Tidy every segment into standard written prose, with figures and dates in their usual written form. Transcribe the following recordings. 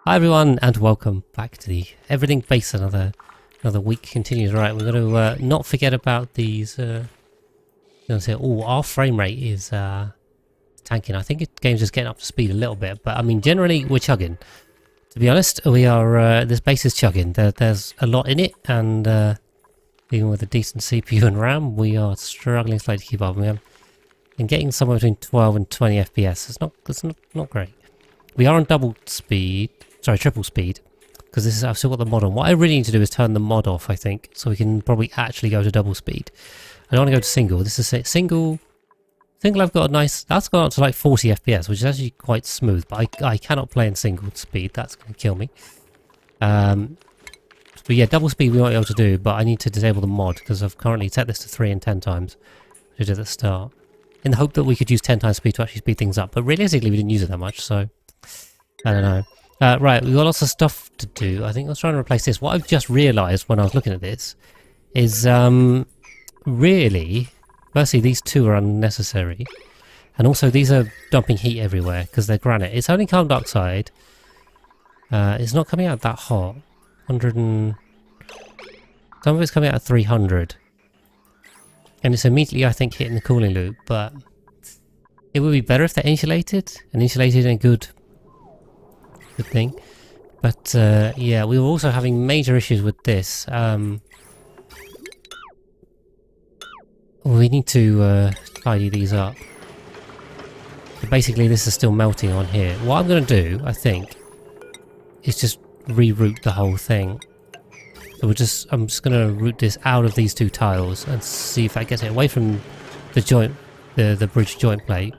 Hi everyone, and welcome back to the Everything Base. Another week continues. Right, we're going to not forget about these. Oh, our frame rate is tanking. I think the game's just getting up to speed a little bit, but I mean, generally we're chugging. To be honest, we are. This base is chugging. There's a lot in it, and even with a decent CPU and RAM, we are struggling slightly to keep up. And getting somewhere between 12 and 20 FPS. It's not great. We are on triple speed, because I've still got the mod on. What I really need to do is turn the mod off, I think, so we can probably actually go to double speed. I don't want to go to single. This is single. I've got a nice. That's gone up to like 40 FPS, which is actually quite smooth. But I cannot play in single speed. That's going to kill me. But yeah, double speed we won't be able to do. But I need to disable the mod because I've currently set this to 3 and 10 times, which I did at the start, in the hope that we could use 10 times speed to actually speed things up. But realistically, we didn't use it that much, so I don't know. Right, we've got lots of stuff to do. I think I was trying to replace this. What I've just realised when I was looking at this is, really, firstly, these two are unnecessary. And also, these are dumping heat everywhere because they're granite. It's only carbon dioxide. It's not coming out that hot. 100 and... Some of it's coming out at 300. And it's immediately, I think, hitting the cooling loop. But it would be better if they're insulated. And insulated in a good thing. But yeah, we were also having major issues with this. We need to tidy these up. But basically this is still melting on here. What I'm going to do, I think, is just reroute the whole thing. So I'm just going to route this out of these two tiles and see if that gets it away from the joint, the bridge joint plate,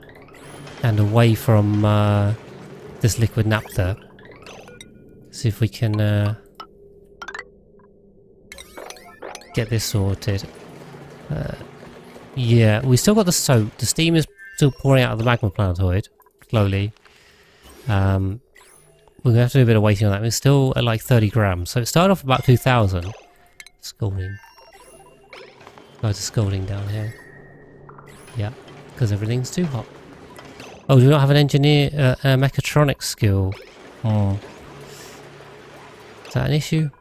and away from this liquid naphtha. See if we can get this sorted. Yeah, we still got the soap. The steam is still pouring out of the magma planetoid slowly. We're gonna have to do a bit of waiting on that. We're still at like 30 grams, so it started off about 2,000. Scalding. Loads of scalding down here. Yeah, because everything's too hot. Oh, do we not have an engineer, a mechatronics skill? Is that an issue?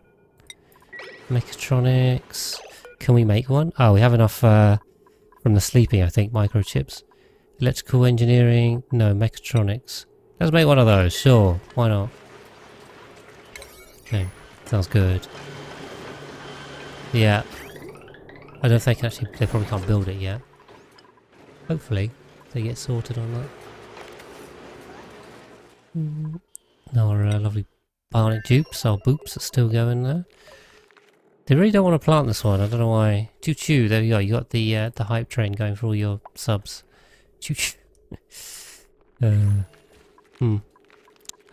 Mechatronics. Can we make one? Oh, we have enough from the sleeping, I think. Microchips. Electrical engineering. No, mechatronics. Let's make one of those. Sure. Why not? Okay. Sounds good. Yeah. I don't know if they can actually... They probably can't build it yet. Hopefully they get sorted on that. No, our lovely bionic dupes, our boops are still going there. They really don't want to plant this one, I don't know why. Choo-choo, there you go, you got the hype train going for all your subs. Choo-choo. I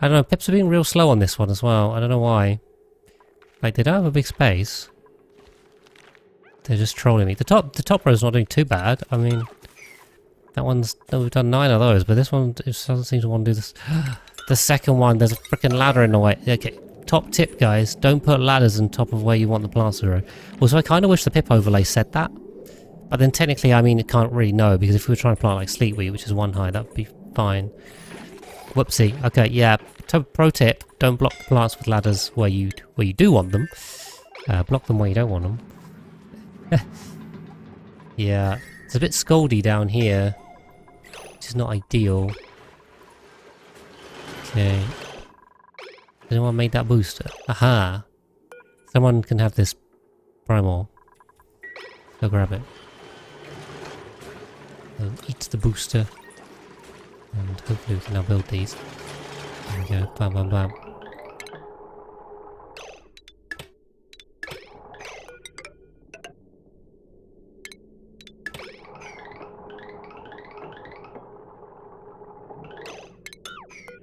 don't know, pips are being real slow on this one as well, I don't know why. Like, they don't have a big space. They're just trolling me. The top row's not doing too bad, I mean... That one's... No, we've done 9 of those, but this one just doesn't seem to want to do this. The second one, there's a freaking ladder in the way. Okay, top tip, guys. Don't put ladders on top of where you want the plants to grow. Also, I kind of wish the pip overlay said that. But then technically, I mean, it can't really know, because if we were trying to plant like sleetweed, which is 1 high, that would be fine. Whoopsie. Okay, yeah. Pro tip, don't block the plants with ladders where you do want them. Block them where you don't want them. Yeah. It's a bit scaldy down here, which is not ideal. Okay. Has anyone made that booster? Aha! Someone can have this primal. Go grab it. Eat the booster. And hopefully we can now build these. There we go. Bam, bam, bam.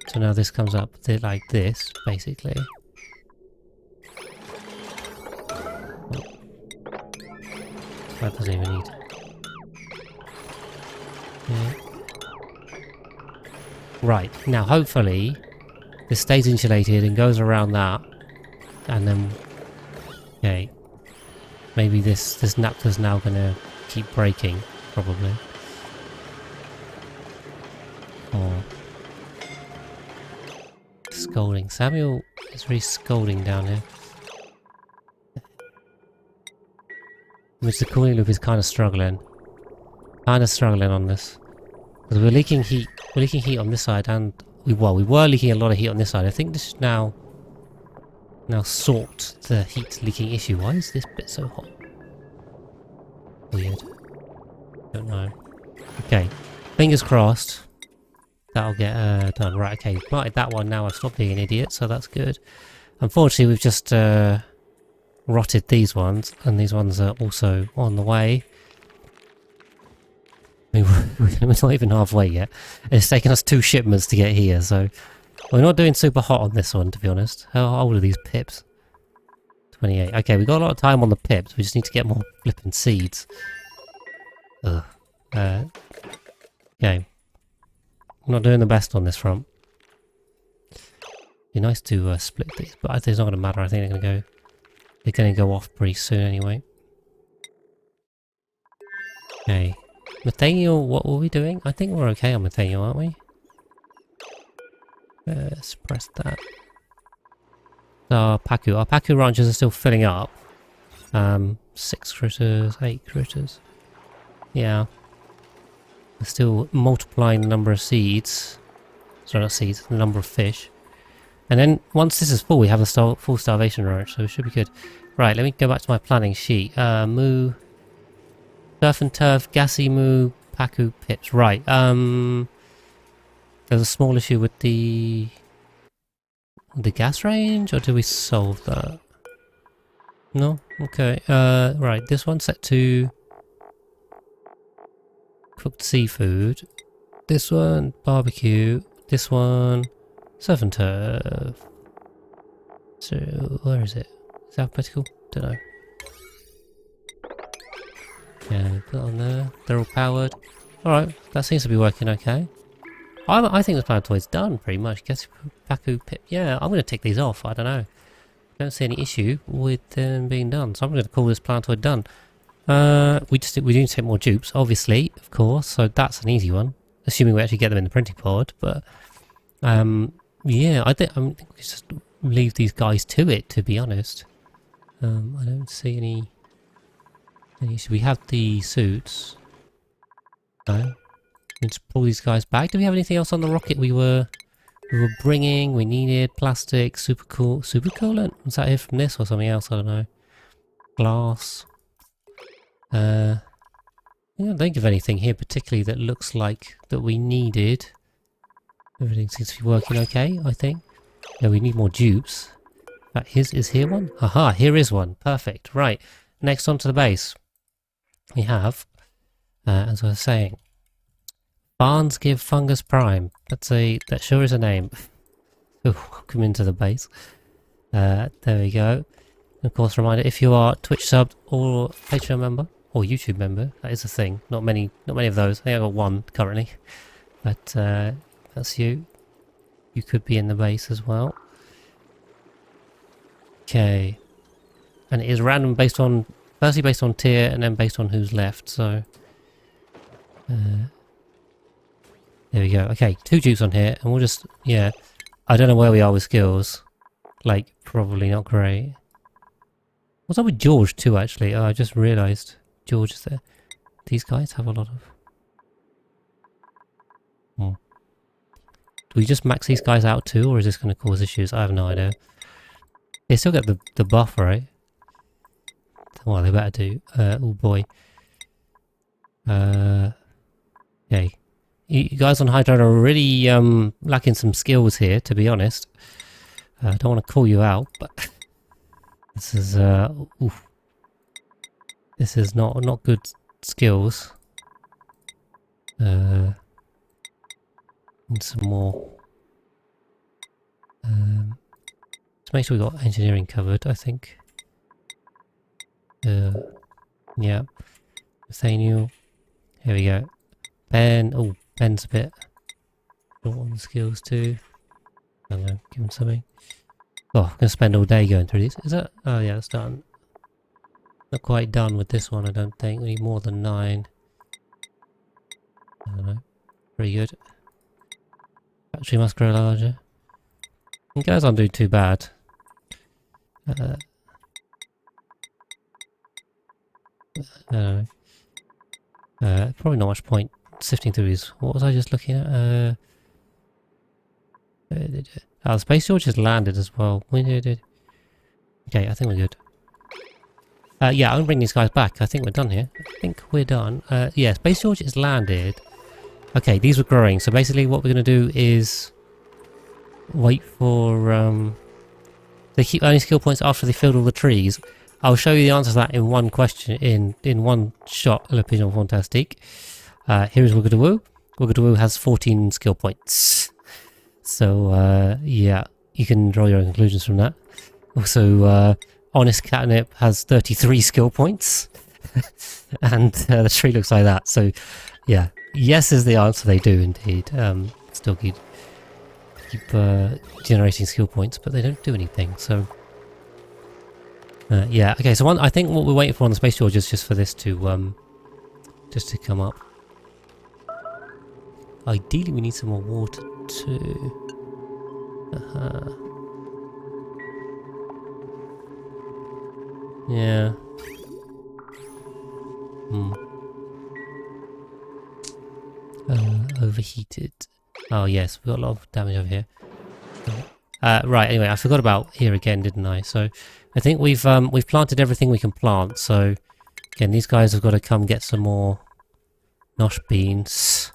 So now this comes up like this, basically. Oh. That doesn't even need. Yeah. Right, now hopefully this stays insulated and goes around that. And then... Okay. Maybe this naphtha's now gonna keep breaking, probably. scolding. Samuel is really scolding down here. Mr. Cooling Loop is kind of struggling. On this. Because we're leaking heat. We're leaking heat on this side, and we were leaking a lot of heat on this side. I think this should now sort the heat leaking issue. Why is this bit so hot? Weird. Don't know. Okay. Fingers crossed. That'll get done. Right, okay. Planted that one now. I've stopped being an idiot, so that's good. Unfortunately, we've just rotted these ones, and these ones are also on the way. I mean, we're not even halfway yet. It's taken us 2 shipments to get here, so we're not doing super hot on this one, to be honest. How old are these pips? 28. Okay, we've got a lot of time on the pips. We just need to get more flipping seeds. Ugh. Okay. I'm not doing the best on this front. Be nice to split these, but I think it's not going to matter. I think they're going to go off pretty soon anyway. Okay. Nathaniel, what were we doing? I think we're okay on Nathaniel, aren't we? Let's press that. Our Paku ranches are still filling up. 6 critters, 8 critters. Yeah. We're still multiplying the number of seeds. Sorry, not seeds, the number of fish. And then once this is full, we have a full starvation ranch, so it should be good. Right, let me go back to my planning sheet. Moo, Surf and Turf, Gassy Moo, Paku, Pips. Right, there's a small issue with the gas range, or do we solve that? No? Okay. Right, this one's set to cooked seafood. This one, barbecue. This one, surf and turf. So, where is it? Is that alphabetical? Don't know. Yeah, put it on there. They're all powered. Alright, that seems to be working okay. I think this planetoid's done, pretty much. Guess Paku, Pip. Yeah, I'm going to tick these off. I don't know. Don't see any issue with them being done. So I'm going to call this planetoid done. We do take more dupes, obviously, of course. So that's an easy one. Assuming we actually get them in the printing pod. But, yeah, I think we just leave these guys to it, to be honest. I don't see any issue. We have the suits. No. Let's pull these guys back. Do we have anything else on the rocket we were bringing? We needed plastic, super coolant. Was that here from this or something else? I don't know. Glass. Yeah, I don't think of anything here particularly that looks like that we needed. Everything seems to be working okay, I think. Yeah, we need more dupes. Is here one? Aha, here is one. Perfect. Right. Next onto the base. We have, as I was saying, Barnes give Fungus Prime. That sure is a name. Welcome into the base. There we go. And of course, reminder, if you are Twitch subbed or Patreon member or YouTube member, that is a thing. Not many of those. I think I've got one currently, but that's you. You could be in the base as well. Okay, and it is random firstly based on tier and then based on who's left. So. There we go. Okay, 2 dupes on here, and we'll just, yeah. I don't know where we are with skills. Like, probably not great. What's up with George too, actually? Oh, I just realised George is there. These guys have a lot of... Do we just max these guys out too, or is this going to cause issues? I have no idea. They still get the buff, right? Well, they better do. Oh boy. Okay. You guys on Hydra are really lacking some skills here, to be honest. I don't want to call you out, but this is this is not good skills. Need some more. Let's make sure we got engineering covered, I think. Yeah. Nathaniel. Here we go. Ben. Oh, Ben's a bit short on the skills too. I don't know, give him something. Oh, I'm going to spend all day going through these. Is that? Oh yeah, it's done. Not quite done with this one, I don't think. We need more than 9. I don't know. Pretty good. Battery must grow larger. You guys aren't doing too bad. Probably not much point sifting through these. What was I just looking at? The Space George has landed as well. Okay, I think we're good. Yeah, I'm gonna bring these guys back. I think we're done here. I think we're done. Yeah, Space George is landed. Okay, these were growing. So basically what we're gonna do is wait for they keep earning skill points after they filled all the trees. I'll show you the answer to that in one question, in one shot. Le Pigeon Fantastique. Here is Woogadoo. Woogadoo has 14 skill points. So yeah, you can draw your own conclusions from that. Also, Honest Catnip has 33 skill points. And the tree looks like that. So yeah, yes is the answer. They do indeed. Still keep generating skill points, but they don't do anything. So yeah, okay. So I think what we're waiting for on the Space George is just for this to come up. Ideally, we need some more water too. Yeah. Overheated. Oh yes, we've got a lot of damage over here. Right. Anyway, I forgot about here again, didn't I? So I think we've planted everything we can plant. So again, these guys have got to come get some more nosh beans.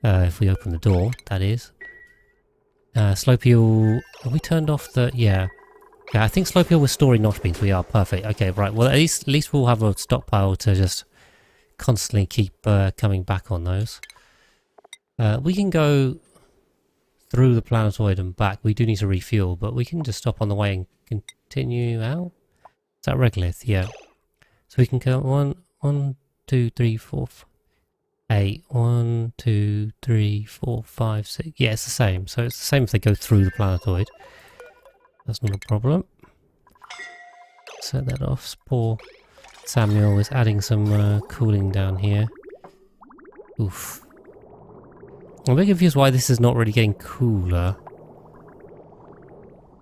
If we open the door, that is. Slopiel, have we turned off the... Yeah, I think Slopiel was storing nosh beans. We are perfect. Okay, right. Well, at least we'll have a stockpile to just constantly keep coming back on those. We can go through the planetoid and back. We do need to refuel, but we can just stop on the way and continue out. Is that regolith? Yeah. So we can go 1, 2, 3, 4, 8. 1, 2, 3, 4, 5, 6. Yeah, it's the same. So it's the same if they go through the planetoid. That's not a problem. Set that off. Poor Samuel is adding some cooling down here. Oof. I'm a bit confused why this is not really getting cooler.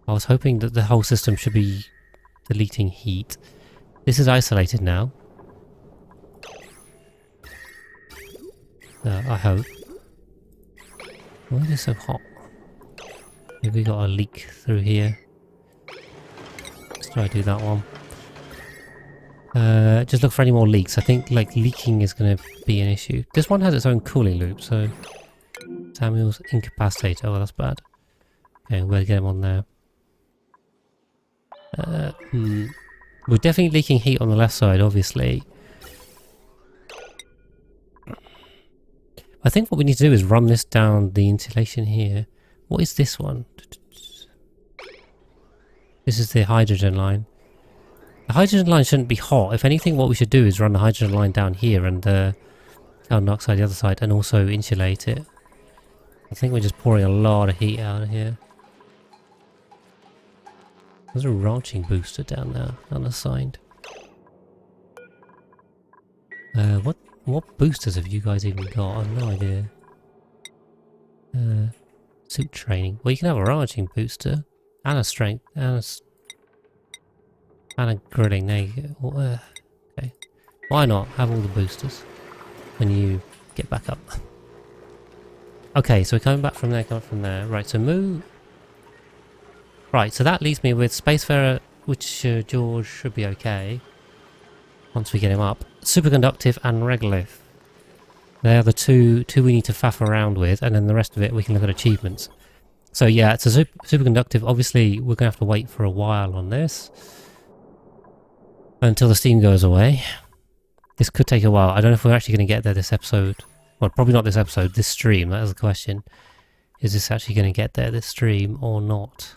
I was hoping that the whole system should be deleting heat. This is isolated now. I hope. Why is it so hot? Maybe we got a leak through here. Let's try to do that one. Just look for any more leaks. I think like leaking is going to be an issue. This one has its own cooling loop, so Samuel's incapacitated. Oh, that's bad. Okay, we'll get him on there. We're definitely leaking heat on the left side, obviously. I think what we need to do is run this down the insulation here. What is this one? This is the hydrogen line. The hydrogen line shouldn't be hot. If anything, what we should do is run the hydrogen line down here and carbon dioxide the other side and also insulate it. I think we're just pouring a lot of heat out of here. There's a ranching booster down there, unassigned. What boosters have you guys even got? I have no idea. Suit training. Well, you can have a ranching booster and a strength and a grilling. There you go. Okay. Why not have all the boosters when you get back up? Okay, so we're coming back from there, Right, so move. Right, so that leaves me with Spacefarer, which George should be okay once we get him up. Superconductive and regolith. They are the two we need to faff around with, and then the rest of it we can look at achievements. So yeah, it's a superconductive. Obviously, we're going to have to wait for a while on this until the steam goes away. This could take a while. I don't know if we're actually going to get there this episode. Well, probably not this episode, this stream. That is the question. Is this actually going to get there this stream or not?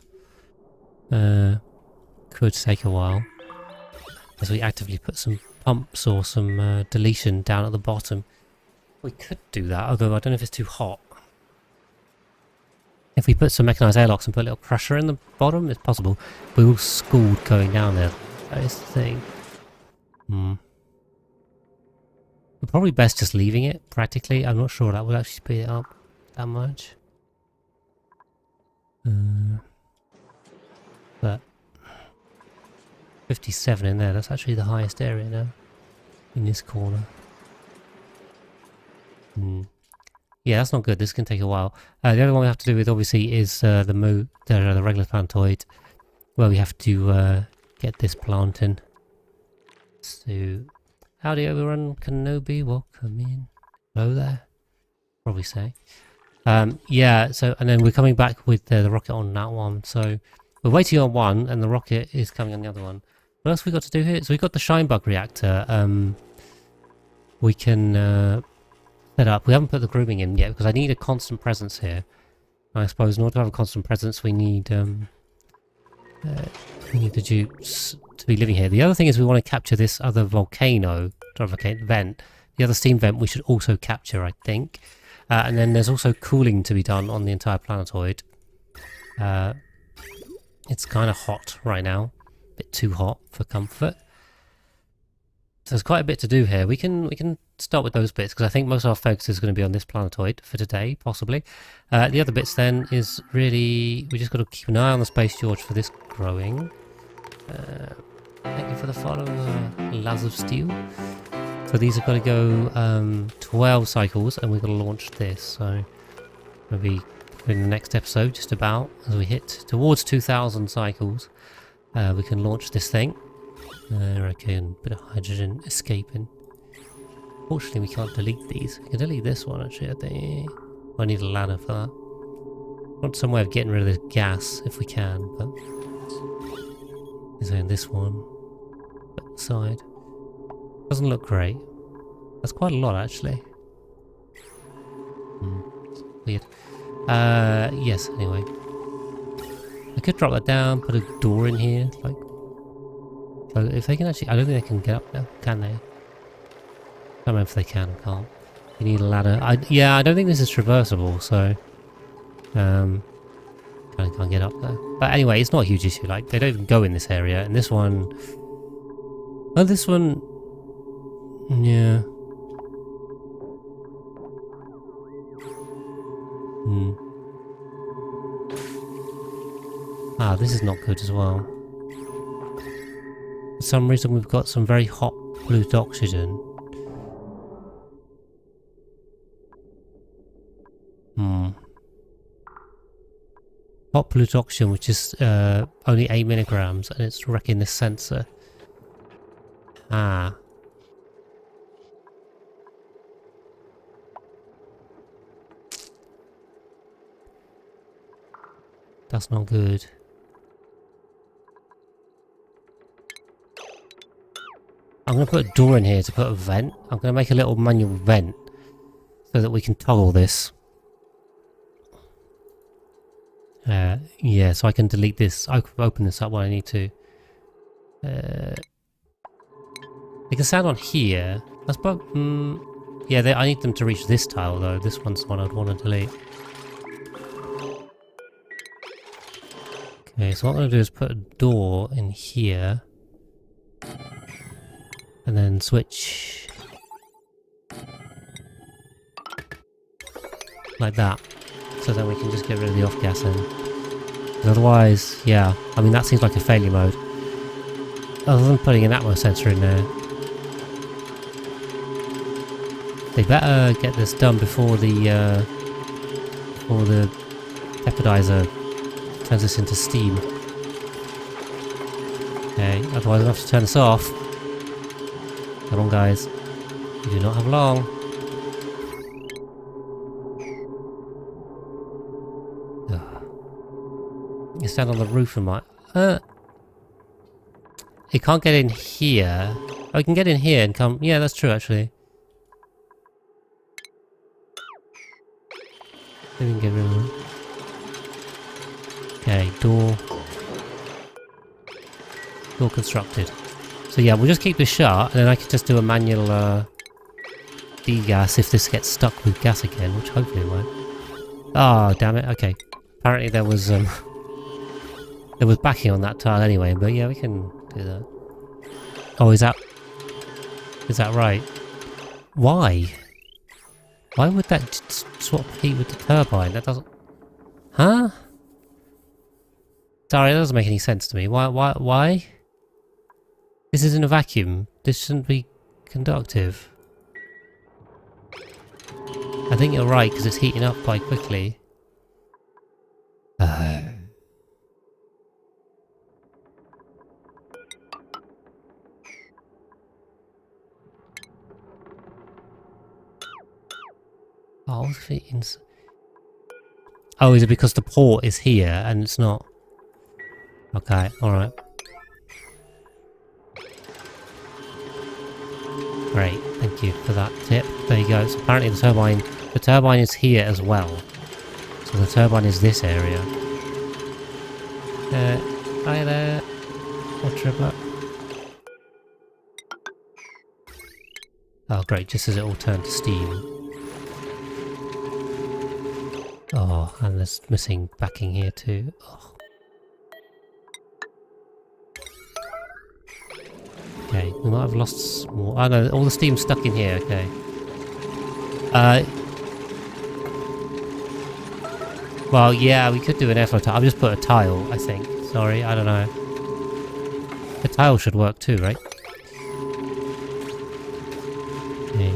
Could take a while. As we actively put some pumps or some deletion down at the bottom. We could do that, although I don't know if it's too hot. If we put some mechanised airlocks and put a little crusher in the bottom, it's possible. We will scald going down there. That is the thing. We're probably best just leaving it, practically. I'm not sure that will actually speed it up that much. But 57 in there, that's actually the highest area now. In this corner. Yeah, that's not good. This can take a while. The other one we have to do with obviously is the regular planetoid, where we have to get this planting. So, howdy everyone, Kenobi, welcome in. Hello there, probably say. Yeah, so, and then we're coming back with the rocket on that one. So, we're waiting on one, and the rocket is coming on the other one. What else we got to do here? So, we've got the Shinebug reactor. We can set up. We haven't put the grooming in yet because I need a constant presence here. I suppose in order to have a constant presence, we need the dupes to be living here. The other thing is we want to capture this other vent. The other steam vent we should also capture, I think. And then there's also cooling to be done on the entire planetoid. It's kind of hot right now, a bit too hot for comfort. So there's quite a bit to do here. We can start with those bits because I think most of our focus is going to be on this planetoid for today, possibly. The other bits then is really we just got to keep an eye on the Space George for this growing. Thank you for the follow, Laz of Steel. So these have got to go 12 cycles, and we've got to launch this. So maybe in the next episode, just about as we hit towards 2,000 cycles, we can launch this thing. Okay, and a bit of hydrogen escaping. Fortunately, we can't delete these. We can delete this one actually, I think. I need a ladder for that. Want some way of getting rid of this gas if we can, but in this one. Side. Doesn't look great. That's quite a lot actually. Weird. Yes, anyway. I could drop that down, put a door in here, like. So if they can actually, I don't think they can get up now, can they? I don't know if they can or can't. You need a ladder. Yeah, I don't think this is traversable, so can't get up there. But anyway, it's not a huge issue. Like they don't even go in this area, and this one. Oh, this one. Yeah. Ah, this is not good as well. For some reason we've got some very hot polluted oxygen. Hot polluted oxygen, which is only 8 milligrams, and it's wrecking this sensor. Ah. That's not good. I'm going to put a door in here to put a vent. I'm going to make a little manual vent so that we can toggle this. Yeah, so I can delete this. I can open this up when I need to. They can stand on here. That's about. Yeah, I need them to reach this tile though. This one's the one I'd want to delete. Okay, so what I'm going to do is put a door in here. And then switch like that, so then we can just get rid of the off-gas end. Otherwise, yeah, I mean that seems like a failure mode. Other than putting an atmo sensor in there. They better get this done before the pepperizer turns this into steam. Okay, otherwise I'll have to turn this off. Come on guys, you do not have long. You stand on the roof and might... It can't get in here. Oh, it can get in here and come... Yeah, that's true actually. Maybe we can get rid of them. Okay, door. Door constructed. So yeah, we'll just keep this shut, and then I can just do a manual degas if this gets stuck with gas again, which hopefully it won't. Oh, damn it. Okay. Apparently there was backing on that tile anyway, but yeah, we can do that. Oh, is that right? Why? Why would that swap heat with the turbine? That doesn't... Huh? Sorry, that doesn't make any sense to me. Why? This isn't a vacuum. This shouldn't be conductive. I think you're right, because it's heating up quite quickly. Oh, oh, is it because the port is here and it's not? Okay, alright. Great, thank you for that tip. There you go. So apparently the turbine is here as well. So the turbine is this area. Hi there. What triplet? Oh great, just as it all turned to steam. Oh, and there's missing backing here too. Oh. Okay, we might have lost more. Oh no, all the steam's stuck in here, okay. Well, yeah, we could do an airflow tile. I've just put a tile, I think. Sorry, I don't know. The tile should work too, right? Okay.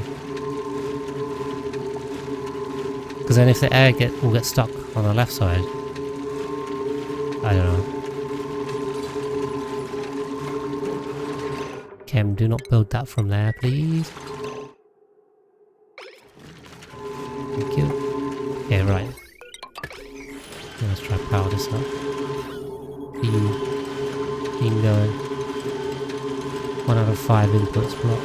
Because then if the air will get stuck on the left side. I don't know. Chem, do not build that from there, please. Thank you. Okay, right. Let's try to power this up. Beam going. 1 out of 5 inputs blocked.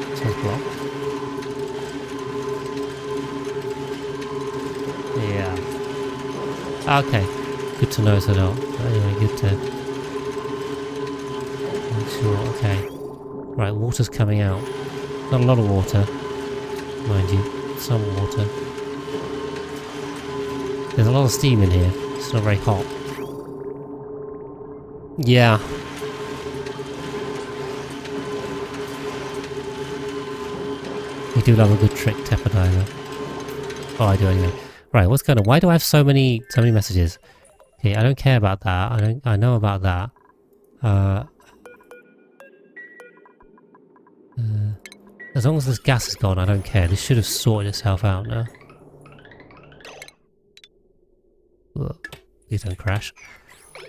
This one's blocked. Yeah. Okay. Good to know so not. Anyway, good to make sure. Okay. Right, water's coming out. Not a lot of water, mind you. Some water. There's a lot of steam in here. It's not very hot. Yeah. We do love a good trick Tepodizer. Oh, I do anyway. Right, what's going on? Why do I have so many messages? Okay, I don't care about that. I know about that. As long as this gas is gone, I don't care. This should have sorted itself out now. Ugh, please don't crash.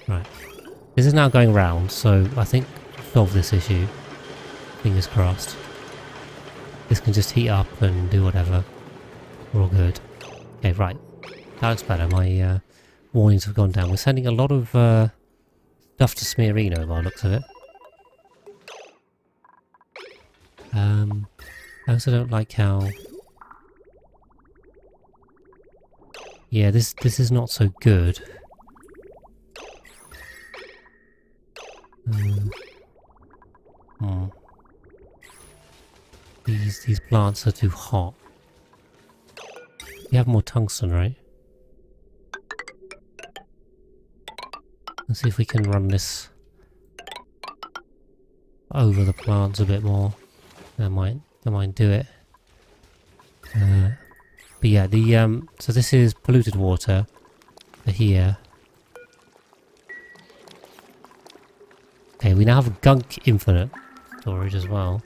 Right. This is now going round, so I think solve this issue. Fingers crossed. This can just heat up and do whatever. We're all good. Okay, right. That looks better. My warnings have gone down. We're sending a lot of stuff to Smearino by the looks of it. I also don't like how... Yeah, this is not so good. These plants are too hot. You have more tungsten, right? Let's see if we can run this over the plants a bit more. That might do it. But yeah, so this is polluted water for here. Okay, we now have gunk infinite storage as well.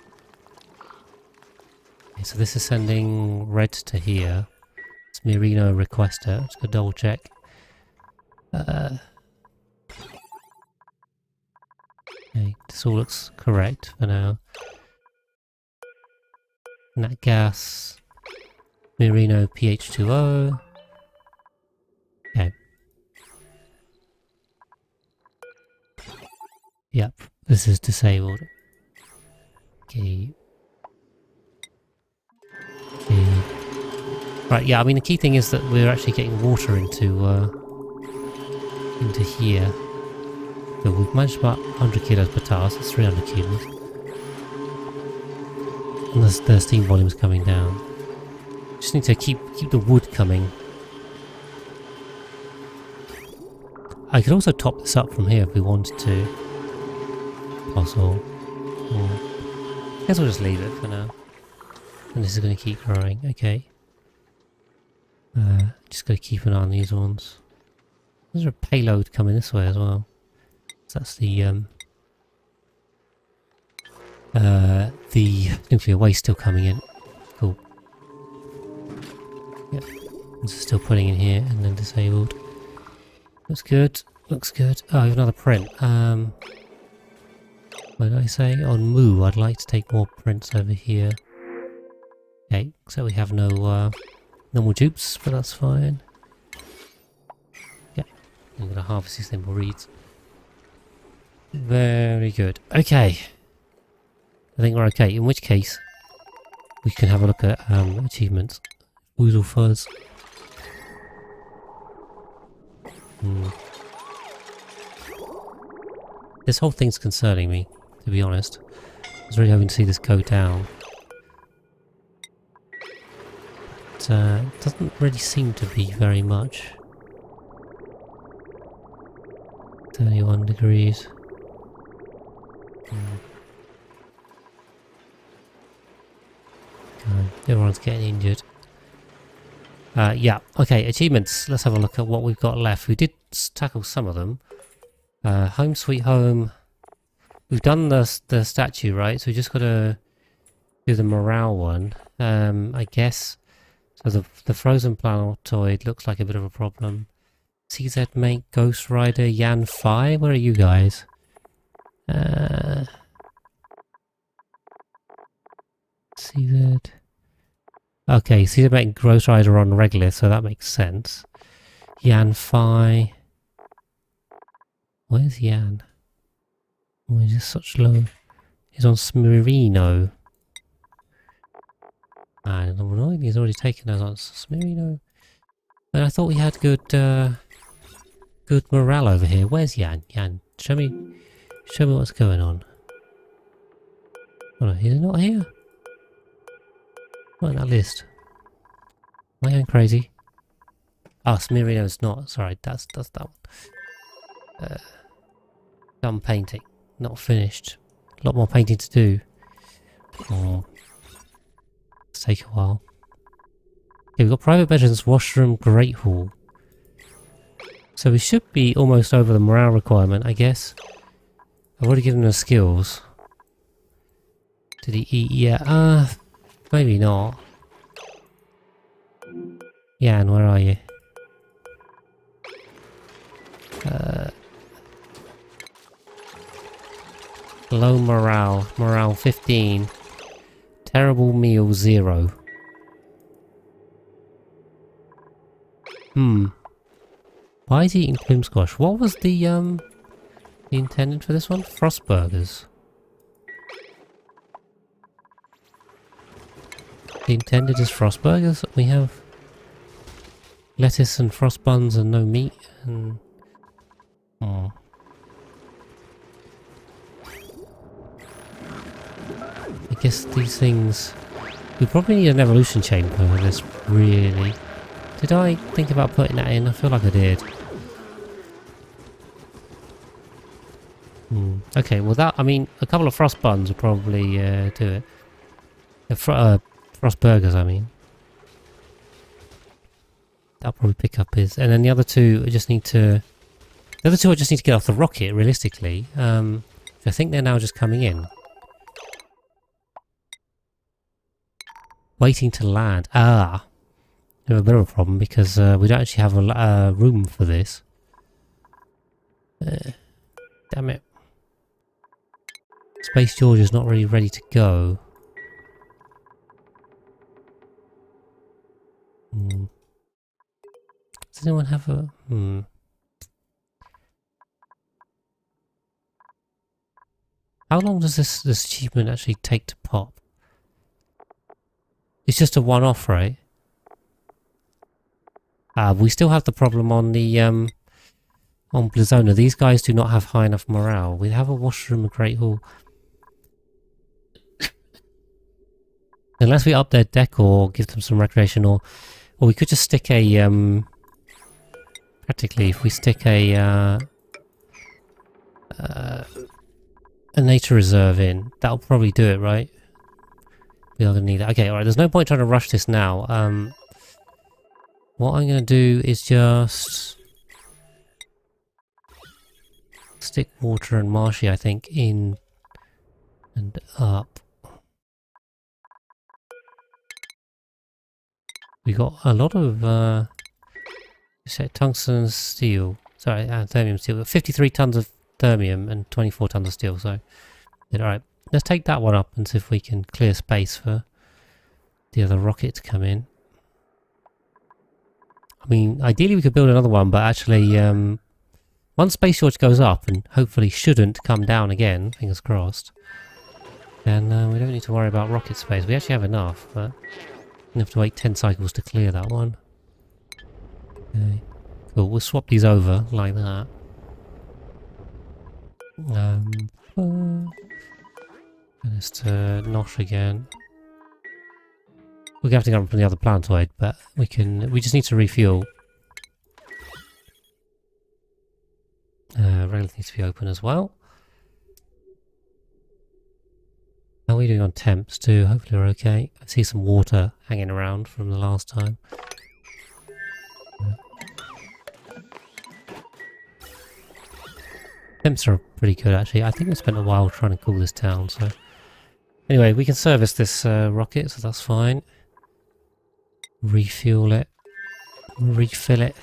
Okay, so this is sending red to here. Smearino requester. Let's go double check. Okay, this all looks correct for now. Nat gas. Smearino pH2O. Okay. Yep, this is disabled. Okay. Right, yeah, I mean the key thing is that we're actually getting water into here. So we've managed about 100 kilos per task, that's 300 kilos. And the steam volume's coming down. Just need to keep the wood coming. I could also top this up from here if we wanted to. Possible. Or I guess we'll just leave it for now. And this is going to keep growing, okay. Just got to keep an eye on these ones. There's a payload coming this way as well. So that's the nuclear waste still coming in. Cool. Yep. It's still putting in here and then disabled. Looks good. Looks good. Oh, I have another print. What did I say? On Moo, I'd like to take more prints over here. Okay, so we have no normal dupes, but that's fine. Okay, I'm going to harvest these simple reads. Very good. Okay. I think we're okay, in which case we can have a look at achievements. Woozle Fuzz. This whole thing's concerning me, to be honest. I was really hoping to see this go down. But it doesn't really seem to be very much. 31 degrees. Everyone's getting injured. Yeah, okay, achievements. Let's have a look at what we've got left. We did tackle some of them. Home Sweet Home. We've done the statue, right? So we just got to do the morale one. I guess. So the frozen planetoid looks like a bit of a problem. CZ Mate, Ghost Rider, Yan Fi. Where are you guys? CZ. Okay, CZ Mate and Ghost Rider on regular, so that makes sense. Yan Fi. Where's Yan? Why is this such low? He's on Smirino. And he's already taken us on Smirino. And I thought we had good good morale over here. Where's Yan? Yan, show me what's going on. Oh no, he's not here. Not in that list. Am I going crazy? Oh, Smirino's not. Sorry, that's that one. Done painting. Not finished. A lot more painting to do. Oh. Let's take a while. Okay, we've got private bedrooms, washroom, great hall. So we should be almost over the morale requirement, I guess. I've already given him the skills. Did he eat? Yeah, maybe not. Yan, where are you? Low morale. Morale 15. Terrible meal 0. Why is he eating plume squash? What was the intended for this one? Frost burgers. The intended is frost burgers. We have lettuce and frost buns and no meat and I guess these things... We probably need an evolution chamber for this, really. Did I think about putting that in? I feel like I did. Okay, well that... I mean, a couple of frost buns will probably do it. Frost burgers, I mean. That'll probably pick up his... And then the other two, I just need to... The other two I just need to get off the rocket, realistically. I think they're now just coming in. Waiting to land. Ah! We have a bit of a problem because we don't actually have a room for this. Damn it. Space George is not really ready to go. Does anyone have a... How long does this achievement actually take to pop? It's just a one-off, right? We still have the problem on the on Blizzona. These guys do not have high enough morale. We have a washroom, a great hall. Unless we up their deck or give them some recreation, or we could just stick a practically if we stick a nature reserve in, that'll probably do it, right? We are going to need that. Okay, alright, there's no point trying to rush this now. What I'm going to do is just stick water and marshy, I think, in and up. We got a lot of tungsten and steel. Sorry, thermium steel. 53 tons of thermium and 24 tons of steel. So, alright, let's take that one up and see if we can clear space for the other rocket to come in. I mean, ideally we could build another one, but actually, once space shortage goes up and hopefully shouldn't come down again, fingers crossed, then we don't need to worry about rocket space. We actually have enough, but we have to wait 10 cycles to clear that one. Okay, cool. We'll swap these over like that. Let's Nosh again. We're gonna have to go from the other planetoid, but we can. We just need to refuel. Regolith needs to be open as well. How are we doing on temps too? Hopefully we're okay. I see some water hanging around from the last time. Temps are pretty good actually. I think we spent a while trying to cool this down, so... Anyway, we can service this rocket, so that's fine. Refuel it. Refill it.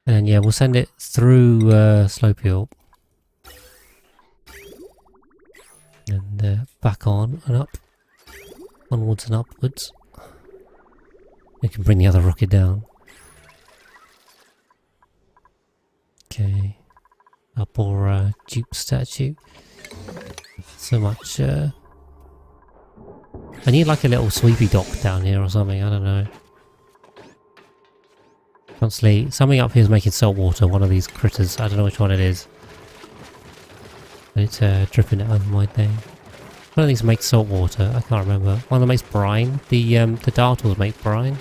And then, yeah, we'll send it through Slopiel. And back on and up. Onwards and upwards. We can bring the other rocket down. Okay. Up or dupe statue. So much. I need like a little sweepy dock down here or something. I don't know. Constantly, something up here is making salt water. One of these critters. I don't know which one it is. But it's dripping it over my thing. One of these makes salt water. I can't remember. One that makes brine. The dartles make brine.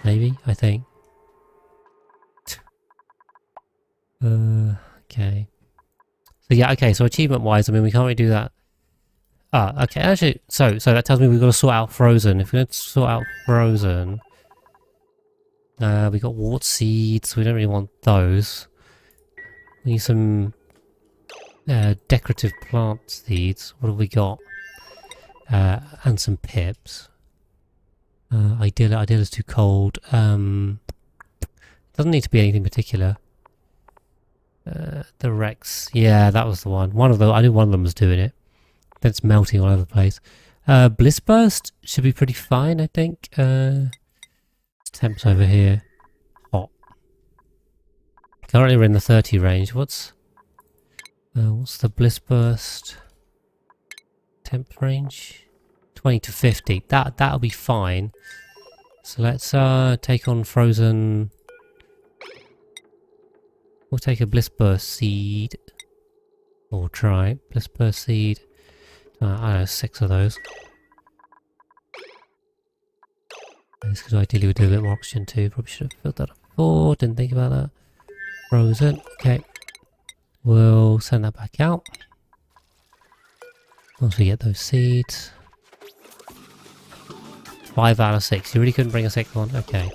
Maybe. I think. Okay. So yeah, okay, so achievement-wise, I mean, we can't really do that. Ah, okay, actually, so that tells me we've got to sort out Frozen. If we're going to sort out Frozen... we got wart seeds, we don't really want those. We need some decorative plant seeds. What have we got? And some pips. Ideal is too cold. Doesn't need to be anything particular. The Rex. Yeah, that was the one. One of them, I knew one of them was doing it. Then it's melting all over the place. Bliss Burst should be pretty fine, I think. Temps over here. Hot. Currently we're in the 30 range. What's the Bliss Burst temp range? 20 to 50. That'll be fine. So let's take on Frozen. We'll take a Bliss Burst seed. Or try Bliss Burst seed. I don't know, 6 of those. This could ideally do a bit more oxygen too. Probably should have filled that up before. Didn't think about that. Frozen. Okay. We'll send that back out. Once we get those seeds. 5 out of 6. You really couldn't bring a 6th one? Okay.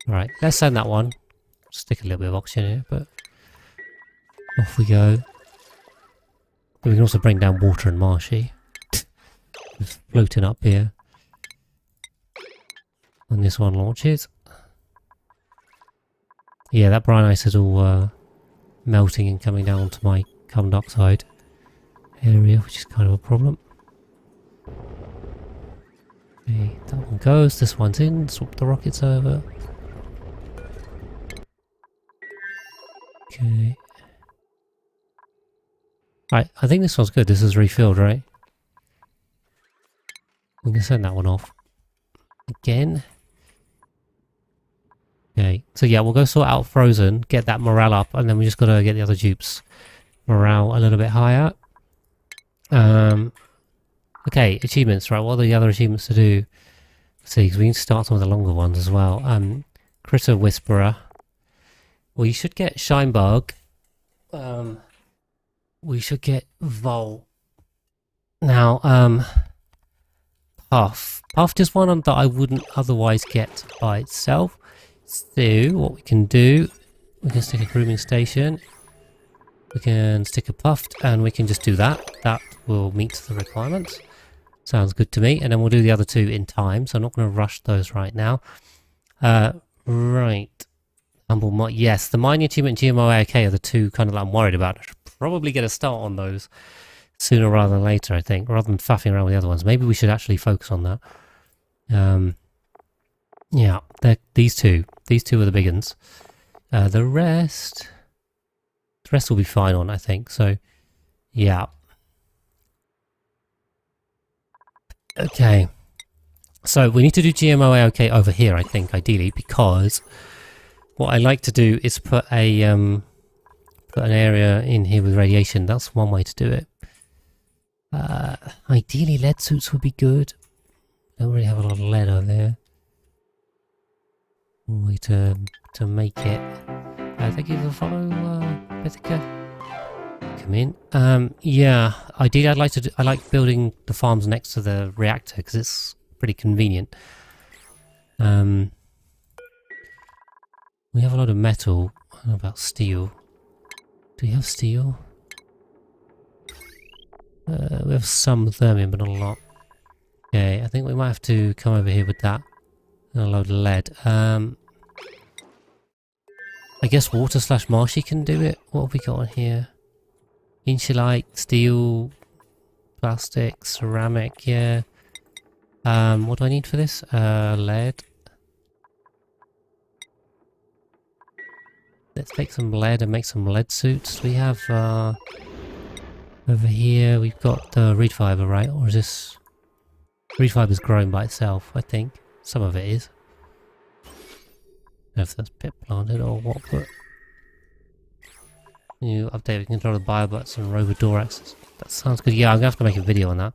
Alright, let's send that one. Stick a little bit of oxygen here, but off we go. We can also bring down water and marshy. It's floating up here. And this one launches. Yeah, that brine ice is all melting and coming down to my carbon dioxide area, which is kind of a problem. Okay, that one goes, this one's in, swap the rockets over. Okay. Right, I think this one's good. This is refilled, right? We can send that one off. Again. Okay, so yeah, we'll go sort out Frozen, get that morale up, and then we just gotta get the other dupes morale a little bit higher. Okay, achievements, right? What are the other achievements to do? Let's see, because we need to start some of the longer ones as well. Critter Whisperer. We should get Shinebug. We should get Vol. Now, Puff. Puff is one that I wouldn't otherwise get by itself. So, what we can do, we can stick a grooming station We can stick a puffed and we can just do that. That will meet the requirements. Sounds good to me. And then we'll do the other two in time. So I'm not going to rush those right now. Right. Yes, the mining achievement and GMO AOK are the two kind of that I'm worried about. I should probably get a start on those sooner rather than later, I think, rather than faffing around with the other ones. Maybe we should actually focus on that. Yeah, these two. These two are the big ones. The rest will be fine on, I think. So, yeah. Okay. So we need to do GMO AOK over here, I think, ideally, because what I like to do is put an area in here with radiation. That's one way to do it. Ideally, lead suits would be good. Don't really have a lot of lead over there. One way to make it. Thank you for the follow, Bethica. Come in. Yeah. Ideally, I like building the farms next to the reactor because it's pretty convenient. We have a lot of metal. I don't know about steel. Do we have steel? We have some thermium, but not a lot. Okay, I think we might have to come over here with that. And a load of lead. I guess water / marshy can do it. What have we got on here? Insulite, steel, plastic, ceramic, yeah. What do I need for this? Lead. Let's take some lead and make some lead suits. We have, over here, we've got the reed fiber, right? Or is this... Reed fiber's growing by itself, I think. Some of it is. I don't know if that's pit planted or what, but... New update, we can control the biobots and rover door access. That sounds good. Yeah, I'm gonna have to make a video on that.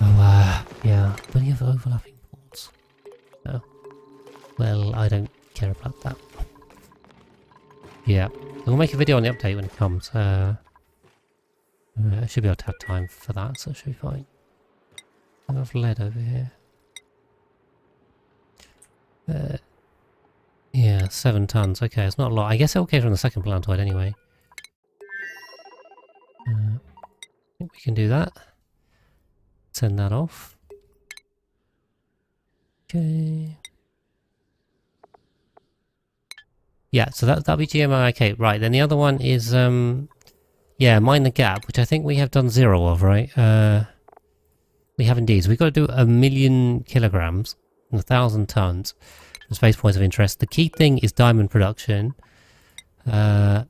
Oh, yeah. Plenty of overlapping ports. Oh. Well, I don't care about that. Yeah. We'll make a video on the update when it comes. I should be able to have time for that, so it should be fine. I have lead over here. Yeah, 7 tons. Okay, it's not a lot. I guess it'll cater on the second planetoid anyway. I think we can do that. Send that off. Okay. Yeah, so that'll be GMO. Okay, right. Then the other one is yeah, mine the gap, which I think we have done 0 of, right? We have indeed. So we've got to do 1,000,000 kilograms, 1,000 tons. Space points of interest. The key thing is diamond production. I'm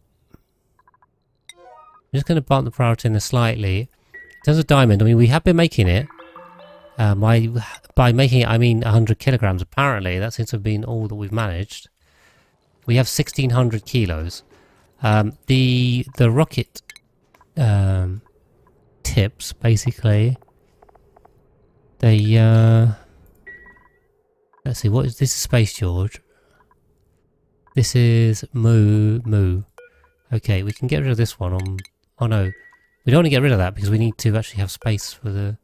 just going to bump the priority in there slightly. In terms of diamond, I mean, we have been making it. By making it, I mean 100 kilograms. Apparently, that seems to have been all that we've managed. We have 1,600 kilos. The rocket tips, basically, they... let's see, what is this? Is Space George. This is Moo. Okay, we can get rid of this one on... Oh no, we don't want to get rid of that because we need to actually have space for the...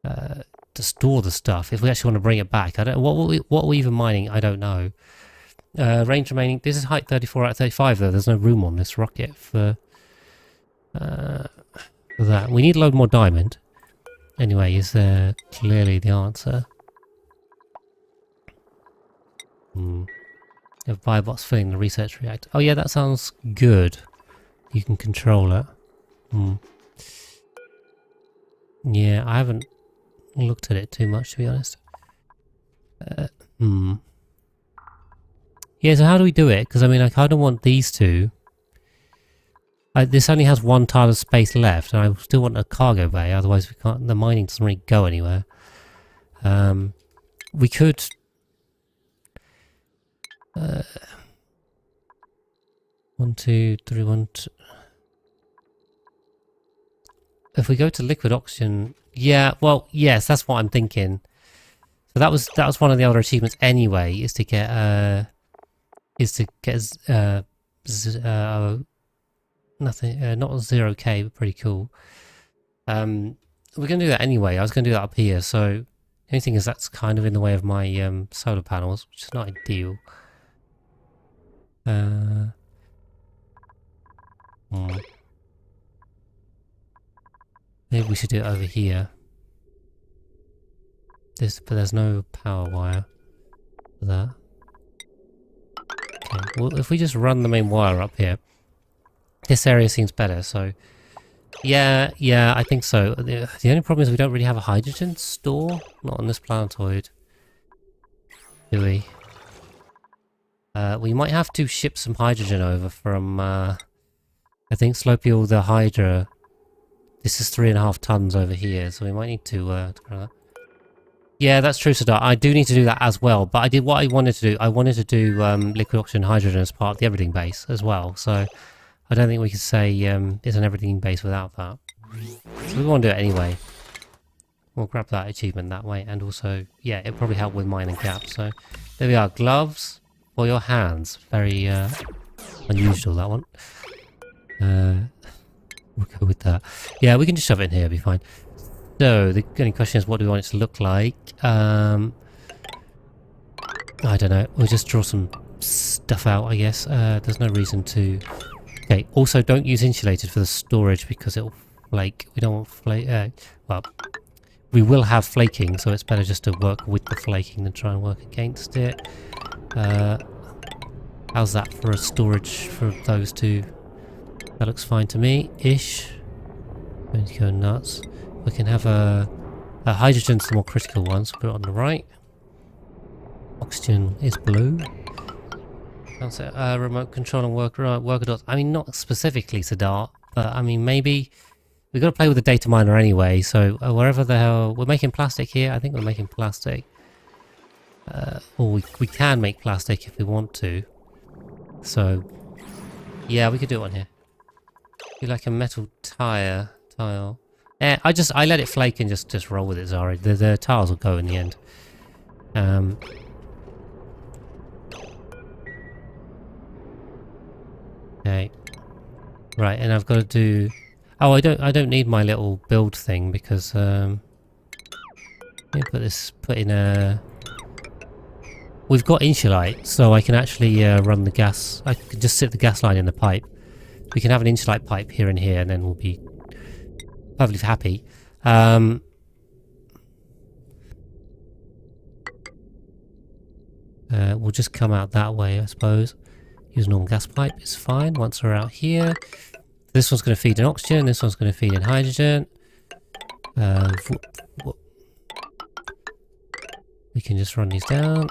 to store the stuff. If we actually want to bring it back, I don't... What are we even mining? I don't know. Range remaining... This is height 34 out of 35 though. There's no room on this rocket for that. We need a load more diamond. Anyway, is there clearly the answer? Have biobots filling the research reactor. Oh yeah, that sounds good. You can control it. Yeah, I haven't looked at it too much, to be honest. Yeah, so how do we do it? Because I mean, I kind of want these two. This only has 1 tile of space left, and I still want a cargo bay. Otherwise, we can't. The mining doesn't really go anywhere. We could. 1, 2, 3, 1, 2. If we go to liquid oxygen, yeah, well, yes, that's what I'm thinking. So that was one of the other achievements anyway, is to get nothing, not 0k, but pretty cool. We're gonna do that anyway. I was gonna do that up here. So the only thing is that's kind of in the way of my solar panels, which is not ideal. Maybe we should do it over here. But there's no power wire for that. Okay, well, if we just run the main wire up here, this area seems better, so... Yeah, I think so. The only problem is we don't really have a hydrogen store. Not on this planetoid. Do we? We might have to ship some hydrogen over from, I think Slopial the Hydra. This is 3.5 tons over here, so we might need to yeah, that's true, Sadar. I do need to do that as well, but I did what I wanted to do. I wanted to do liquid oxygen hydrogen as part of the everything base as well, so I don't think we can say it's an everything base without that. So we want to do it anyway. We'll grab that achievement that way, and also, yeah, it'll probably help with mining gaps. So there we are, gloves for your hands. Very unusual, that one. We'll go with that. Yeah, we can just shove it in here, it'll be fine. So, the only question is, what do we want it to look like? I don't know. We'll just draw some stuff out, I guess. There's no reason to... Okay, also don't use insulated for the storage because it'll flake. We don't want flake... well, we will have flaking, so it's better just to work with the flaking than try and work against it. How's that for a storage for those two? That looks fine to me, ish. Going to go nuts. We can have a hydrogen's the more critical one, so put it on the right. Oxygen is blue. That's it. Remote control and worker dots. I mean, not specifically to dart, but I mean, maybe we've got to play with the data miner anyway. So wherever the hell we're making plastic here, I think we're making plastic. Or we can make plastic if we want to. So yeah, we could do it on here. Do like a metal tile. I let it flake and just roll with it, Zara. The tiles will go in the end. Okay. Right, and I've got to do... Oh, I don't need my little build thing because let me put in a... We've got insulite, so I can actually run the gas. I can just sit the gas line in the pipe. We can have an insulite pipe here and here, and then we'll be perfectly happy. We'll just come out that way, I suppose. Use normal gas pipe, it's fine once we're out here. This one's going to feed in oxygen, this one's going to feed in hydrogen. We can just run these down.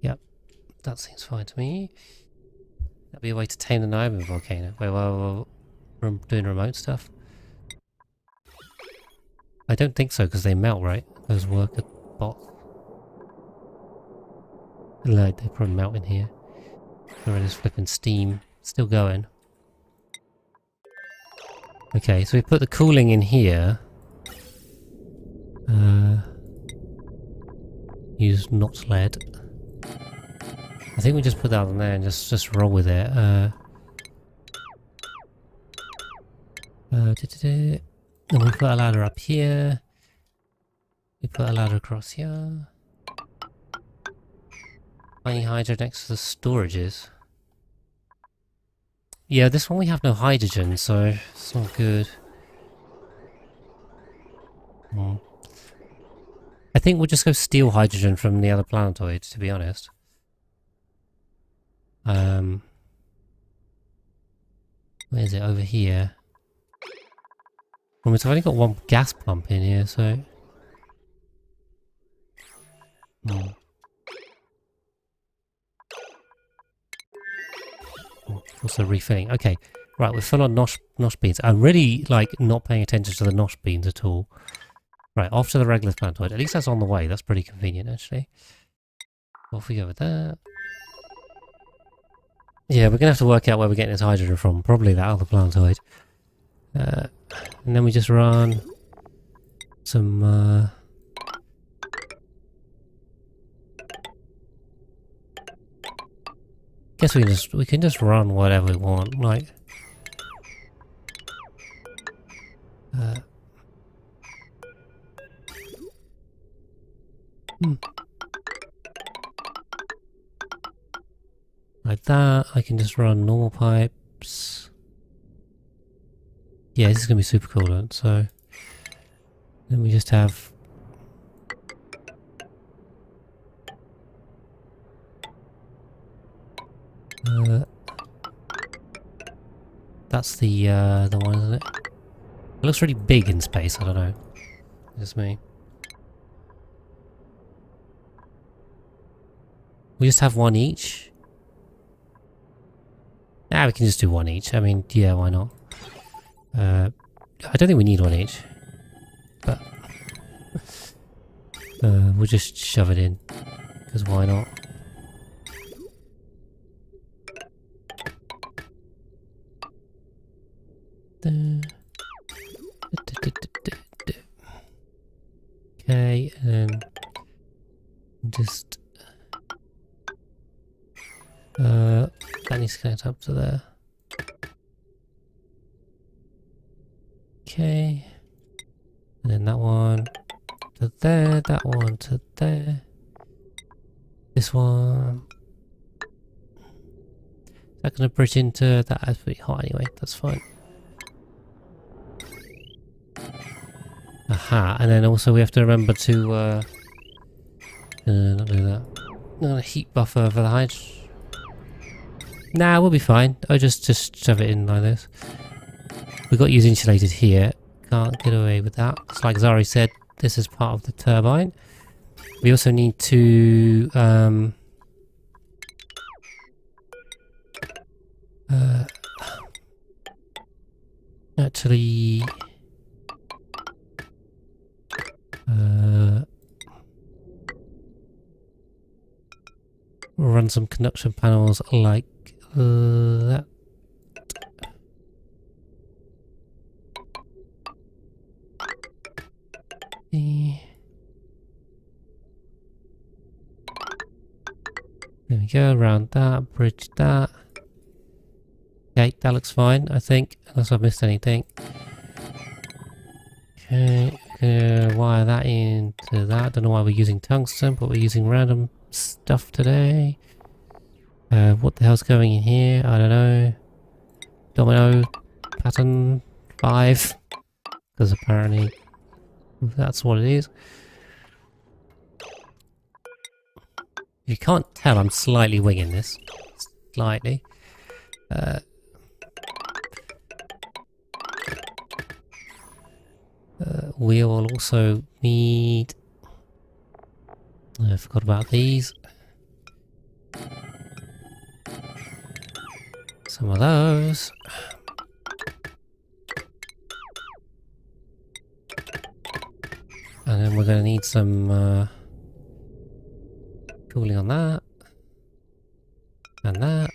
Yep, that seems fine to me. That'd be a way to tame the Niagara volcano. Wait, well, we're doing remote stuff. I don't think so, because they melt, right? Those worker bots. Like, they probably melt in here. Or there's flipping steam. Still going. Okay, so we put the cooling in here. Use not lead. I think we just put that on there and just roll with it. Then we put a ladder up here. We put a ladder across here. Tiny hydro next to the storages. Yeah, this one we have no hydrogen, so it's not good. I think we'll just go steal hydrogen from the other planetoids, to be honest. Where is it? Over here. Well, I've only got one gas pump in here, so... Also refilling. Okay, right, we're full on nosh beans. I'm really, like, not paying attention to the nosh beans at all. Right, off to the regular planetoid. At least that's on the way. That's pretty convenient, actually. Off we go with that. Yeah, we're going to have to work out where we're getting this hydrogen from. Probably that other planetoid. And then we just run some... Guess we can just run whatever we want, like... Like that, I can just run normal pipes. Yeah, this is going to be super coolant, so... Then we just have... that's the one, isn't it? It looks really big in space, I don't know. Just me. We just have one each? Ah, we can just do one each. I mean, yeah, why not? I don't think we need one each. But... we'll just shove it in. Because why not? Okay, and just that needs to connect up to there. Okay, and then that one to there, that one to there. This one. Is that going to bridge into that? That's pretty hot anyway. That's fine. Aha, and then also we have to remember to not do that. Not gonna heat buffer for the height. Nah, we'll be fine. I'll just shove it in like this. We've got to use insulated here. Can't get away with that. It's like Zari said, this is part of the turbine. We also need to actually run some conduction panels like that. There we go, around that, bridge that. Okay, that looks fine, I think, unless I've missed anything. Okay, wire that into that. Don't know why we're using tungsten, but we're using random stuff today. What the hell's going in here? I don't know. Domino pattern 5. Because apparently that's what it is. If you can't tell, I'm slightly winging this. Slightly. We'll also need... I forgot about these. Some of those. And then we're going to need some cooling on that. And that.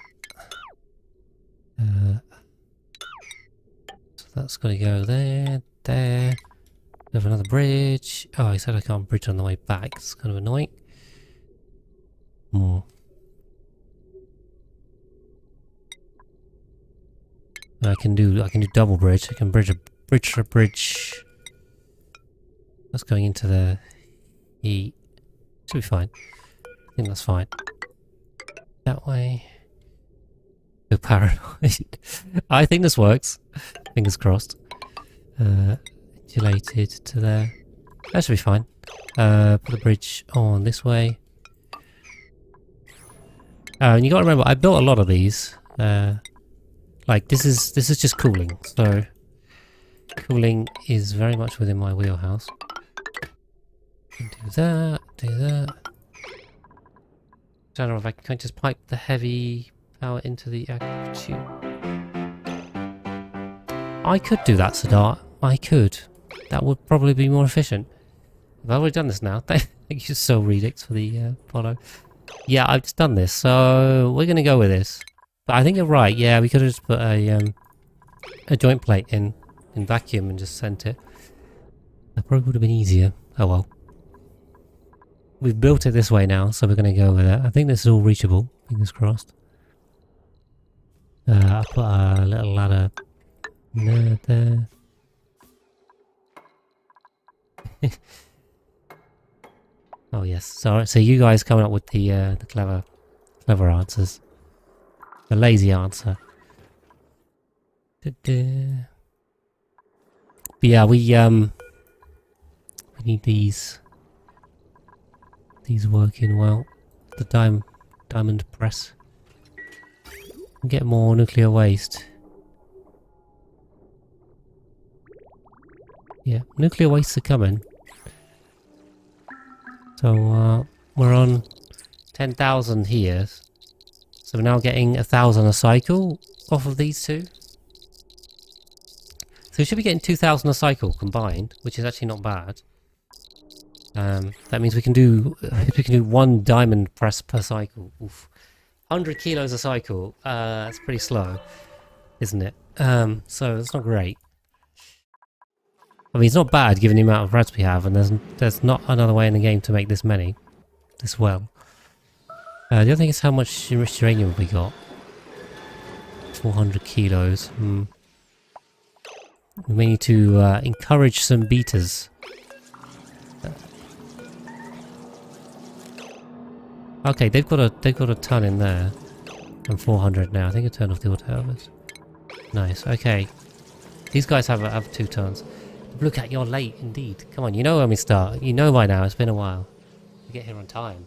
So that's got to go there, there. We have another bridge. Oh, he said I can't bridge on the way back. It's kind of annoying. I can do double bridge. I can bridge a bridge. That's going into the heat. Should be fine. I think that's fine. That way. So paranoid. I think this works. Fingers crossed. Insulated to there. That should be fine. Put the bridge on this way. And you got to remember, I built a lot of these. Like this is just cooling. So cooling is very much within my wheelhouse. Do that. Do that. I don't know if I can just pipe the heavy power into the active tube. I could do that, Sadat. I could. That would probably be more efficient. I've already done this now. Thank you so Redix for the follow. Yeah, I've just done this, so we're gonna go with this. But I think you're right. Yeah, we could have just put a joint plate in vacuum and just sent it. That probably would have been easier. Oh well. We've built it this way now, so we're gonna go with it. I think this is all reachable. Fingers crossed. I'll put a little ladder there. Oh yes, so you guys coming up with the clever answers. The lazy answer. But yeah, we need these working well. The diamond press. Get more nuclear waste. Yeah, nuclear wastes are coming. So we're on 10,000 here. So we're now getting 1,000 a cycle off of these two. So we should be getting 2,000 a cycle combined, which is actually not bad. That means we can do one diamond press per cycle. Oof. 100 kilos a cycle. That's pretty slow, isn't it? So it's not great. I mean, it's not bad given the amount of rats we have, and there's not another way in the game to make this many, this well. The other thing is how much enriched uranium we got. 400 kilos. We may need to encourage some beaters. Okay, they've got a ton in there, and 400 now. I think I turned off the auto harvest. Nice. Okay, these guys have 2 tons. Look at, you're late indeed. Come on, you know when we start. You know by now. It's been a while. We get here on time.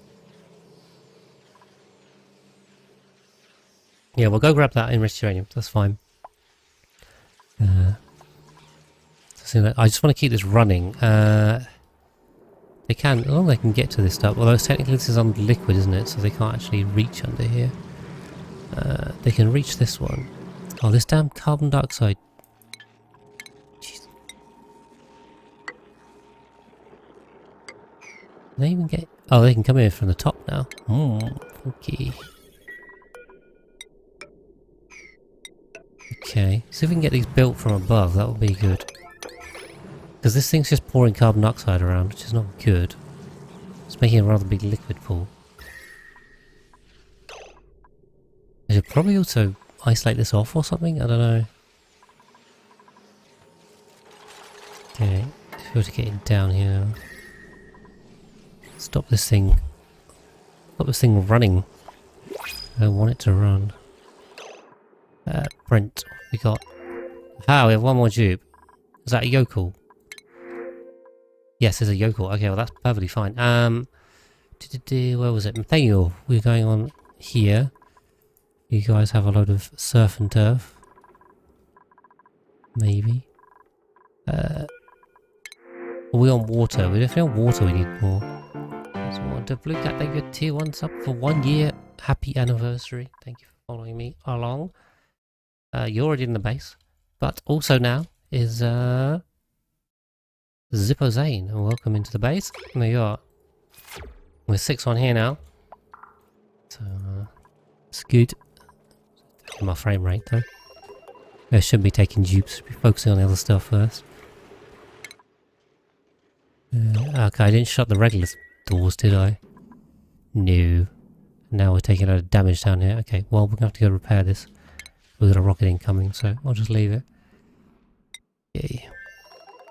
Yeah, we'll go grab that enriched uranium. That's fine. So I just want to keep this running. They can, as long as they can get to this stuff. Although technically this is under liquid, isn't it? So they can't actually reach under here. They can reach this one. Oh, this damn carbon dioxide. Jeez. Can they even get... Oh, they can come in from the top now. Okay. Okay, see if we can get these built from above. That would be good. Because this thing's just pouring carbon dioxide around, which is not good. It's making a rather big liquid pool. I should probably also isolate this off or something? I don't know. Okay, if we were to get it down here. Stop this thing. Stop this thing running. I don't want it to run. Brent, we got... Ah, we have one more dupe. Is that a yokel? Yes, there's a yokel. Okay, well that's perfectly fine. Where was it? Nathaniel, we're going on here. You guys have a load of surf and turf. Maybe. Are we on water? We definitely on water, we need more. Let's want to blue cat, thank you, tier 1 sub for 1 year. Happy anniversary. Thank you for following me along. You're already in the base. But also now is Zippo Zane, and welcome into the base. There you are. We're 6 on here now. So it's good. My frame rate though. I shouldn't be taking dupes, should be focusing on the other stuff first. Okay, I didn't shut the regular doors, did I? No. Now we're taking a lot of damage down here. Okay, well we're gonna have to go repair this. We've got a rocket incoming, so I'll just leave it. Yay.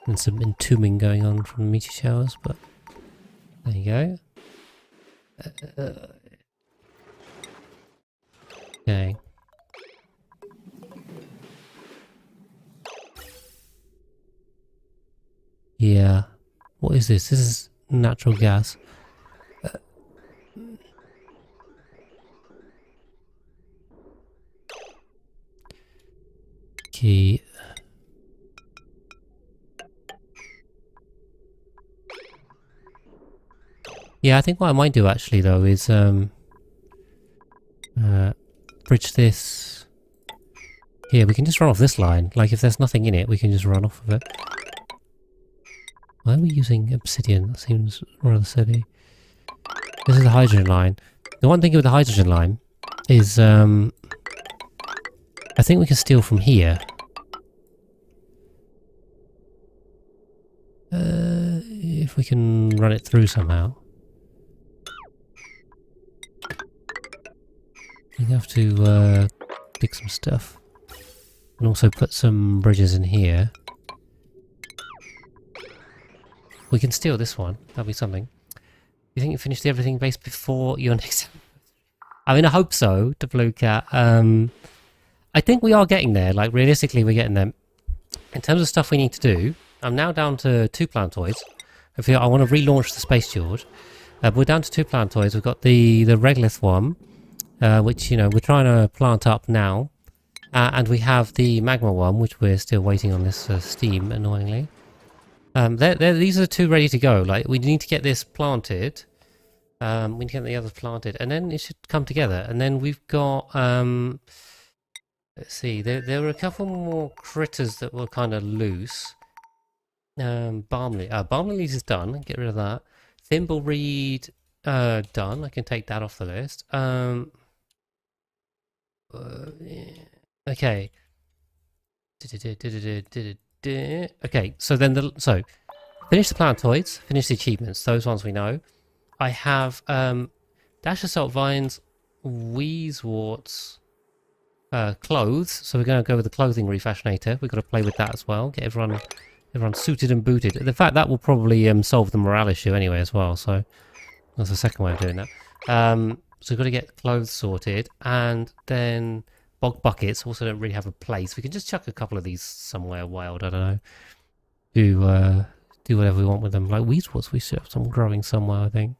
And some entombing going on from the meteor showers, but there you go. Okay. Yeah. What is this? This is natural gas. Okay. Yeah, I think what I might do actually though is bridge this. Here, we can just run off this line. Like if there's nothing in it, we can just run off of it. Why are we using obsidian? That seems rather silly. This is the hydrogen line. The one thing with the hydrogen line is I think we can steal from here. If we can run it through somehow. We have to dig some stuff. And also put some bridges in here. We can steal this one. That'll be something. You think you finished everything base before your next... I mean, I hope so, to Blue Cat. I think we are getting there. Like, realistically, we're getting there. In terms of stuff we need to do, I'm now down to 2 planetoids. I want to relaunch the Space George. We're down to 2 planetoids. We've got the regolith one, which, you know, we're trying to plant up now. And we have the magma one, which we're still waiting on this steam, annoyingly. These are the 2 ready to go. Like, we need to get this planted. We need to get the others planted, and then it should come together. And then we've got, let's see, there were a couple more critters that were kind of loose. Barmley is done. Get rid of that. Thimbleweed, done. I can take that off the list. Okay. Okay, so then finish the planetoids, finish the achievements, those ones we know. I have dash assault vines, wheezeworts, clothes. So we're going to go with the clothing refashionator. We've got to play with that as well. Get everyone suited and booted. In fact, that will probably solve the morale issue anyway as well. So that's the second way of doing that. So we've got to get clothes sorted, and then bog buckets also don't really have a place. We can just chuck a couple of these somewhere wild. I don't know. Do whatever we want with them. Like wheezeworts, we should have some growing somewhere, I think.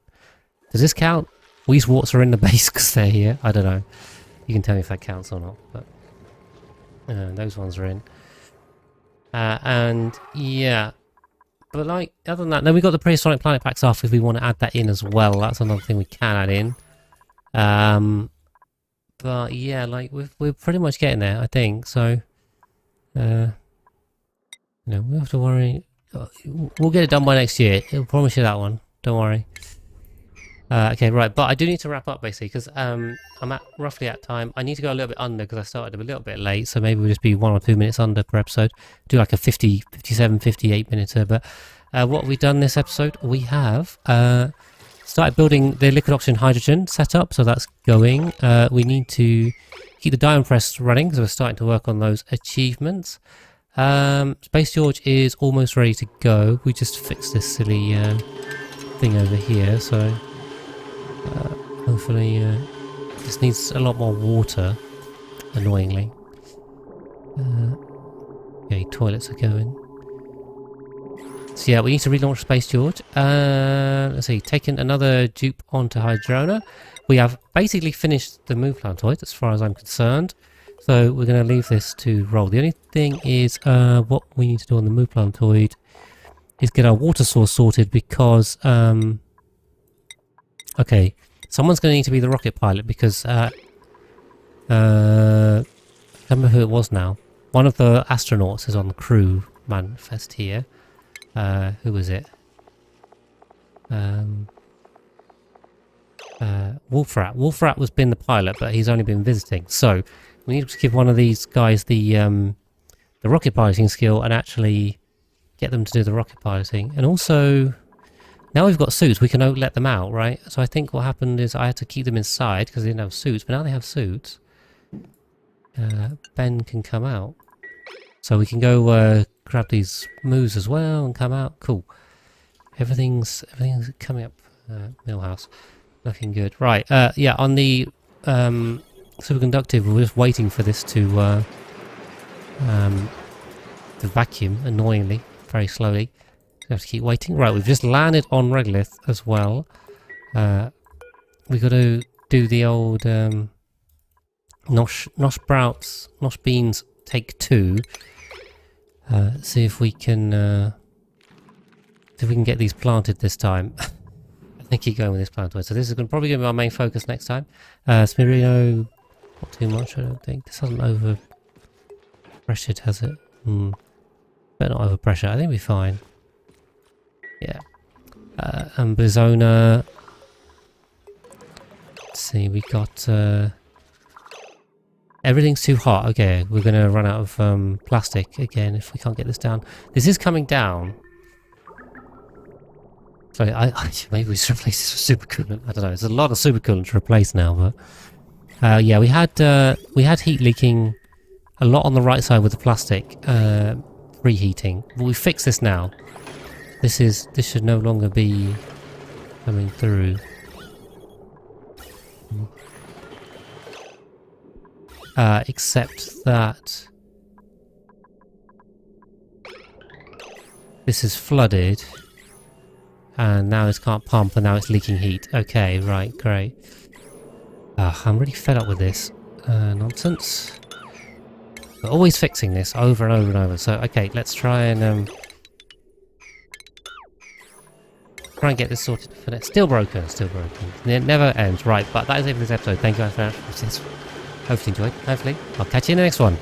Does this count? Wheezeworts are in the base because they're here. I don't know. You can tell me if that counts or not. But those ones are in. And yeah. But like, other than that, then we got the prehistoric planet packs off if we want to add that in as well. That's another thing we can add in. But yeah, like we're pretty much getting there, I think. So, no, we don't have to worry. We'll get it done by next year. I'll promise you that one. Don't worry. Okay, right. But I do need to wrap up basically because I'm roughly at time. I need to go a little bit under because I started a little bit late. So maybe we'll just be 1 or 2 minutes under per episode. Do like a 50, 57, 58 minutes. But what have we done this episode? We have started building the liquid oxygen hydrogen setup. So that's going. We need to keep the diamond press running. So we're starting to work on those achievements. Space George is almost ready to go. We just fixed this silly thing over here, so hopefully this needs a lot more water, annoyingly. Okay, toilets are going. So yeah, we need to relaunch Space George. Let's see, taking another dupe onto Hydrona. We have basically finished the move planetoid as far as I'm concerned. So we're going to leave this to roll. The only thing is what we need to do on the move planetoid is get our water source sorted because, okay, someone's going to need to be the rocket pilot because, I can't remember who it was now. One of the astronauts is on the crew manifest here. Who was it? Wolfrat. Wolfrat was been the pilot, but he's only been visiting. So we need to give one of these guys the rocket piloting skill and actually get them to do the rocket piloting. And also, now we've got suits, we can let them out, right? So I think what happened is I had to keep them inside because they didn't have suits, but now they have suits. Ben can come out. So we can go grab these moves as well and come out. Cool. Everything's coming up. Millhouse. Looking good. Right, yeah, on the superconductive, we're just waiting for this to vacuum, annoyingly, very slowly. We have to keep waiting. Right, we've just landed on regolith as well. We've got to do the old Nosh beans take 2. See if we can get these planted this time. I keep going with this planetoid. So this is probably going to be our main focus next time. Smirino, not too much, I don't think. This hasn't over pressured, has it? Better not over pressure. I think we'll be fine. Yeah. And Bizona. Let's see, we got everything's too hot. Okay, we're going to run out of plastic again if we can't get this down. This is coming down. So maybe we should replace this with supercoolant. I don't know. There's a lot of supercoolant to replace now, but yeah, we had heat leaking a lot on the right side with the plastic preheating. But we fixed this now. This should no longer be coming through. Except that This is flooded. And now it can't pump, and now it's leaking heat. Okay, right, great. I'm really fed up with this nonsense. We're always fixing this over and over and over. So, okay, let's try and get this sorted for that. Still broken, still broken. It never ends. Right, but that is it for this episode. Thank you guys very much for this. Hopefully enjoyed. Hopefully. I'll catch you in the next one.